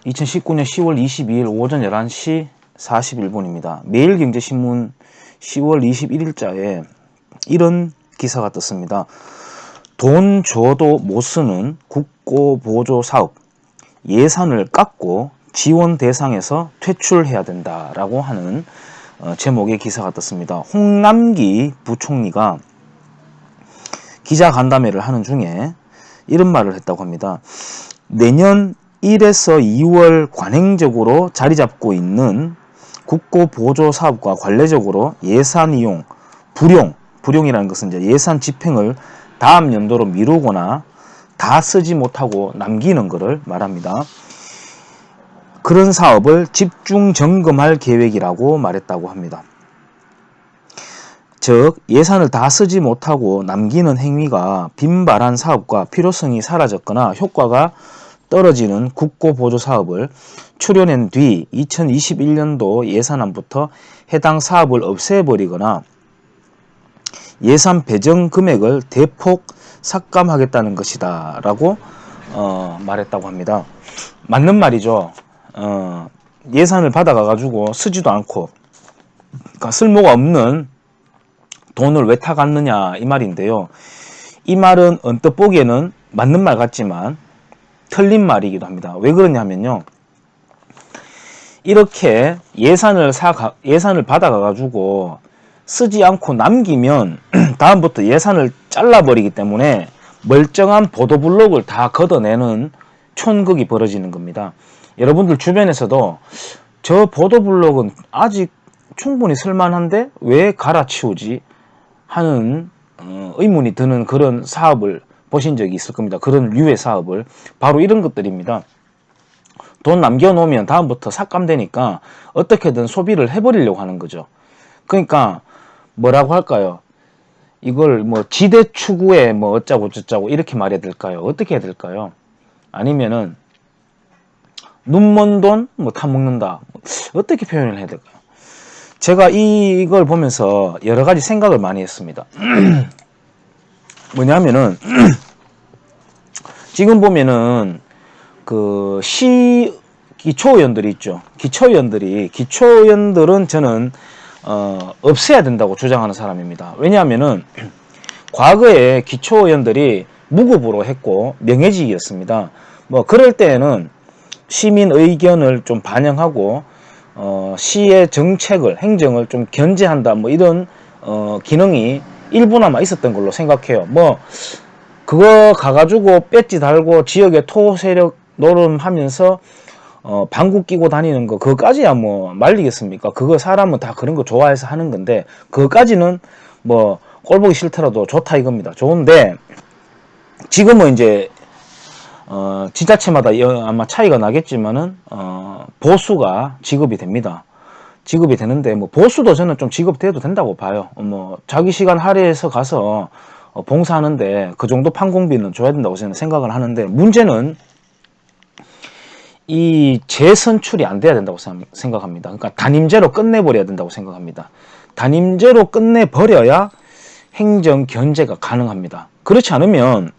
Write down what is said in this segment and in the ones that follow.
2019년 10월 22일 오전 11시 41분입니다. 매일경제신문 10월 21일자에 이런 기사가 떴습니다. 돈 줘도 못 쓰는 국고보조 사업, 예산을 깎고 지원 대상에서 퇴출해야 된다라고 하는 제목의 기사가 떴습니다. 홍남기 부총리가 기자간담회를 하는 중에 이런 말을 했다고 합니다. 내년 1에서 2월 관행적으로 자리 잡고 있는 국고보조 사업과 관례적으로 예산 이용, 불용이라는 것은 이제 예산 집행을 다음 연도로 미루거나 다 쓰지 못하고 남기는 것을 말합니다. 그런 사업을 집중 점검할 계획이라고 말했다고 합니다. 즉, 예산을 다 쓰지 못하고 남기는 행위가 빈발한 사업과 필요성이 사라졌거나 효과가 떨어지는 국고보조 사업을 추려낸 뒤 2021년도 예산안부터 해당 사업을 없애버리거나 예산 배정 금액을 대폭 삭감하겠다는 것이다 라고 말했다고 합니다. 맞는 말이죠. 예산을 받아가지고 쓰지도 않고, 그러니까 쓸모가 없는 돈을 왜 타갔느냐 이 말인데요. 이 말은 언뜻 보기에는 맞는 말 같지만 틀린 말이기도 합니다. 왜 그러냐면요, 이렇게 예산을 받아가지고 쓰지 않고 남기면 다음부터 예산을 잘라버리기 때문에 멀쩡한 보도블록을 다 걷어내는 촌극이 벌어지는 겁니다. 여러분들 주변에서도 저 보도블록은 아직 충분히 쓸만한데 왜 갈아치우지 하는 의문이 드는 그런 사업을 보신 적이 있을 겁니다. 그런 류의 사업을. 바로 이런 것들입니다. 돈 남겨놓으면 다음부터 삭감되니까 어떻게든 소비를 해버리려고 하는 거죠. 그러니까 뭐라고 할까요? 이걸 뭐 지대 추구에 뭐 어쩌고 저쩌고 이렇게 말해야 될까요? 어떻게 해야 될까요? 아니면은 눈먼 돈 뭐 타먹는다, 어떻게 표현을 해야 될까요? 제가 이걸 보면서 여러 가지 생각을 많이 했습니다. 뭐냐면은 지금 보면은 그 기초의원들이 있죠. 기초의원들은 저는 없애야 된다고 주장하는 사람입니다. 왜냐하면은 과거에 기초의원들이 무급으로 했고 명예직이었습니다. 뭐 그럴 때에는 시민 의견을 좀 반영하고 시의 정책을, 행정을 좀 견제한다, 뭐 이런 기능이 일부나마 있었던 걸로 생각해요. 뭐 그거 가가지고 배지 달고 지역의 토 세력 노름하면서 방구 끼고 다니는 거, 그거까지야 뭐 말리겠습니까? 그거 사람은 다 그런 거 좋아해서 하는 건데, 그거까지는 뭐 꼴보기 싫더라도 좋다 이겁니다. 좋은데 지금은 이제 지자체마다 아마 차이가 나겠지만은 보수가 지급이 됩니다. 지급이 되는데, 뭐 보수도 저는 좀 지급돼도 된다고 봐요. 뭐 자기 시간 할애해서 가서 봉사하는데 그 정도 판공비는 줘야 된다고 저는 생각을 하는데, 문제는 이 재선출이 안 돼야 된다고 생각합니다. 그러니까 단임제로 끝내버려야 된다고 생각합니다. 단임제로 끝내버려야 행정 견제가 가능합니다. 그렇지 않으면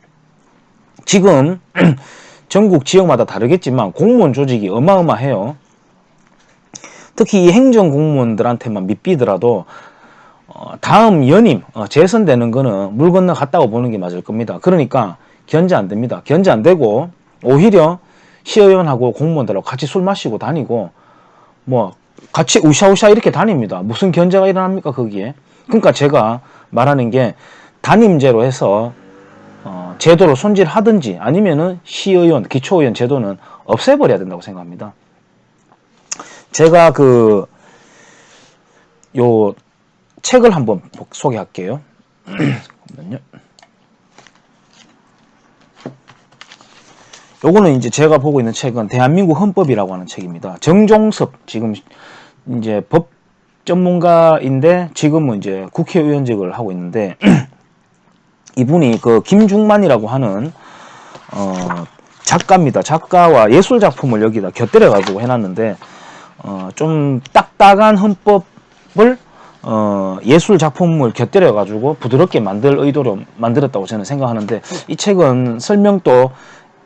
지금 전국 지역마다 다르겠지만 공무원 조직이 어마어마해요. 특히 이 행정 공무원들한테만 밑비더라도 다음 연임 재선되는 거는 물 건너 갔다고 보는 게 맞을 겁니다. 그러니까 견제 안 됩니다. 견제 안 되고 오히려 시의원하고 공무원들하고 같이 술 마시고 다니고 뭐 같이 우샤우샤 이렇게 다닙니다. 무슨 견제가 일어납니까 거기에? 그러니까 제가 말하는 게 단임제로 해서 제도를 손질하든지 아니면은 시의원, 기초의원 제도는 없애버려야 된다고 생각합니다. 제가 요 책을 한번 소개할게요. 잠깐만요. 요거는 이제 제가 보고 있는 책은 대한민국 헌법이라고 하는 책입니다. 정종섭, 지금 이제 법 전문가인데 지금은 이제 국회의원직을 하고 있는데 이분이 그 김중만이라고 하는 작가입니다. 작가와 예술 작품을 여기다 곁들여 가지고 해놨는데 좀 딱딱한 헌법을 예술 작품을 곁들여 가지고 부드럽게 만들 의도로 만들었다고 저는 생각하는데, 이 책은 설명도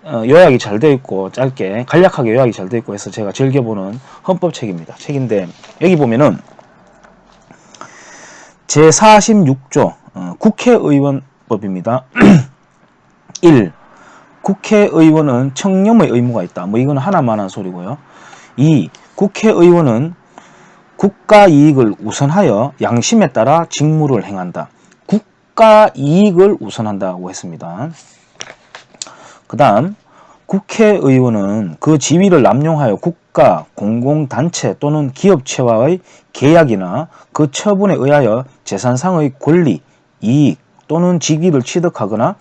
요약이 잘 되어 있고 짧게 간략하게 요약이 잘 되어 있고 해서 제가 즐겨보는 헌법책입니다. 책인데 여기 보면은 제46조 국회의원법입니다. 1. 국회의원은 청렴의 의무가 있다. 뭐 이건 하나만 한 소리고요. 2. 국회의원은 국가 이익을 우선하여 양심에 따라 직무를 행한다. 국가 이익을 우선한다고 했습니다. 그 다음 국회의원은 그 지위를 남용하여 국가, 공공단체 또는 기업체와의 계약이나 그 처분에 의하여 재산상의 권리, 이익 또는 직위를 취득하거나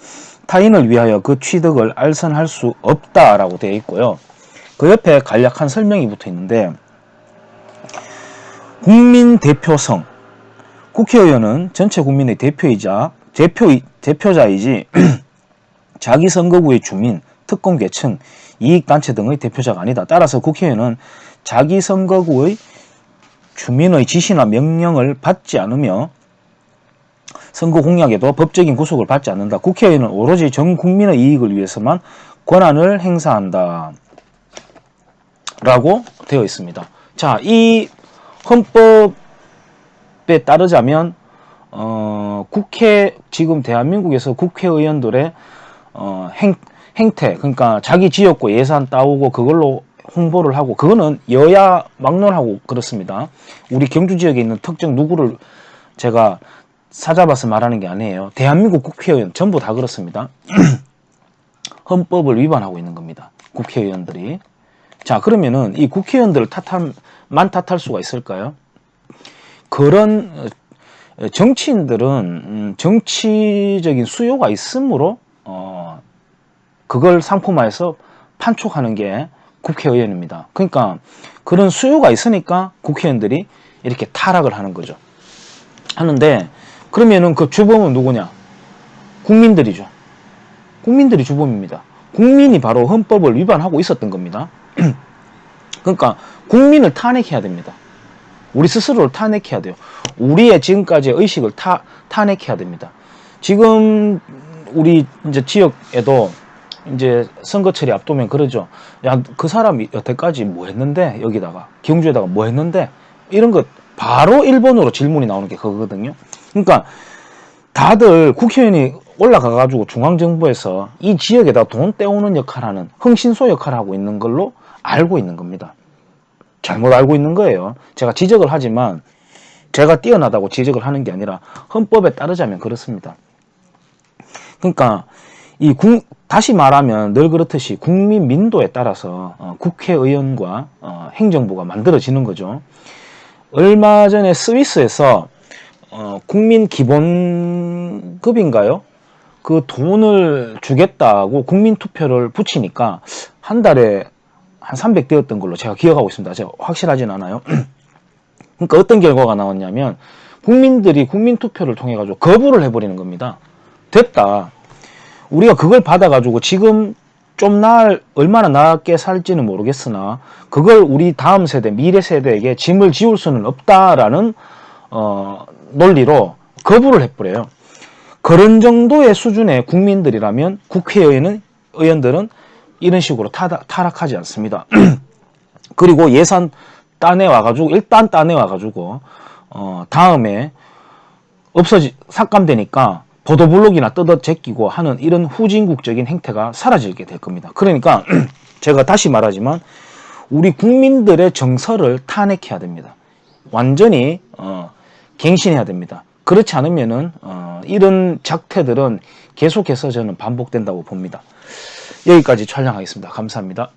타인을 위하여 그 취득을 알선할 수 없다라고 되어 있고요. 그 옆에 간략한 설명이 붙어 있는데 국민 대표성 국회의원은 전체 국민의 대표자이지 자기 선거구의 주민, 특권계층, 이익단체 등의 대표자가 아니다. 따라서 국회의원은 자기 선거구의 주민의 지시나 명령을 받지 않으며 선거 공약에도 법적인 구속을 받지 않는다. 국회의원은 오로지 전 국민의 이익을 위해서만 권한을 행사한다. 라고 되어 있습니다. 자, 이 헌법에 따르자면 지금 대한민국에서 국회의원들의 행태, 그러니까 자기 지역구 예산 따오고 그걸로 홍보를 하고, 그거는 여야 막론하고 그렇습니다. 우리 경주 지역에 있는 특정 누구를 제가 사잡아서 말하는 게 아니에요. 대한민국 국회의원 전부 다 그렇습니다. 헌법을 위반하고 있는 겁니다. 국회의원들이. 자, 그러면은 이 국회의원들을 탓할 수가 있을까요? 그런 정치인들은 정치적인 수요가 있으므로 그걸 상품화해서 판촉하는 게 국회의원입니다. 그러니까 그런 수요가 있으니까 국회의원들이 이렇게 타락을 하는 거죠. 하는데 그러면은 그 주범은 누구냐? 국민들이죠. 국민들이 주범입니다. 국민이 바로 헌법을 위반하고 있었던 겁니다. 그러니까 국민을 탄핵해야 됩니다. 우리 스스로를 탄핵해야 돼요. 우리의 지금까지의 의식을 탄핵해야 됩니다. 지금 우리 이제 지역에도 이제 선거철이 앞두면 그러죠. 야, 그 사람이 여태까지 뭐 했는데, 여기다가 경주에다가 뭐 했는데, 이런 것 바로 1번으로 질문이 나오는 게 그거거든요. 그러니까 다들 국회의원이 올라가가지고 중앙정부에서 이 지역에다 돈 떼오는 역할하는 흥신소 역할을 하고 있는 걸로 알고 있는 겁니다. 잘못 알고 있는 거예요. 제가 지적을 하지만 제가 뛰어나다고 지적을 하는 게 아니라 헌법에 따르자면 그렇습니다. 그러니까 다시 말하면 늘 그렇듯이 국민 민도에 따라서 국회의원과 행정부가 만들어지는 거죠. 얼마 전에 스위스에서 국민 기본급인가요? 그 돈을 주겠다고 국민 투표를 붙이니까 한 달에 한 300대였던 걸로 제가 기억하고 있습니다. 제가 확실하진 않아요. 그러니까 어떤 결과가 나왔냐면 국민들이 국민 투표를 통해 가지고 거부를 해버리는 겁니다. 됐다. 우리가 그걸 받아가지고 지금 좀 얼마나 나게 살지는 모르겠으나 그걸 우리 다음 세대, 미래 세대에게 짐을 지울 수는 없다라는 논리로 거부를 해버려요. 그런 정도의 수준의 국민들이라면 국회의원들은 이런 식으로 타락하지 않습니다. 그리고 예산 일단 따내와가지고 다음에 삭감되니까 보도블록이나 뜯어 제끼고 하는 이런 후진국적인 행태가 사라지게 될 겁니다. 그러니까 제가 다시 말하지만 우리 국민들의 정서를 탄핵해야 됩니다. 완전히 갱신해야 됩니다. 그렇지 않으면은 이런 작태들은 계속해서 저는 반복된다고 봅니다. 여기까지 촬영하겠습니다. 감사합니다.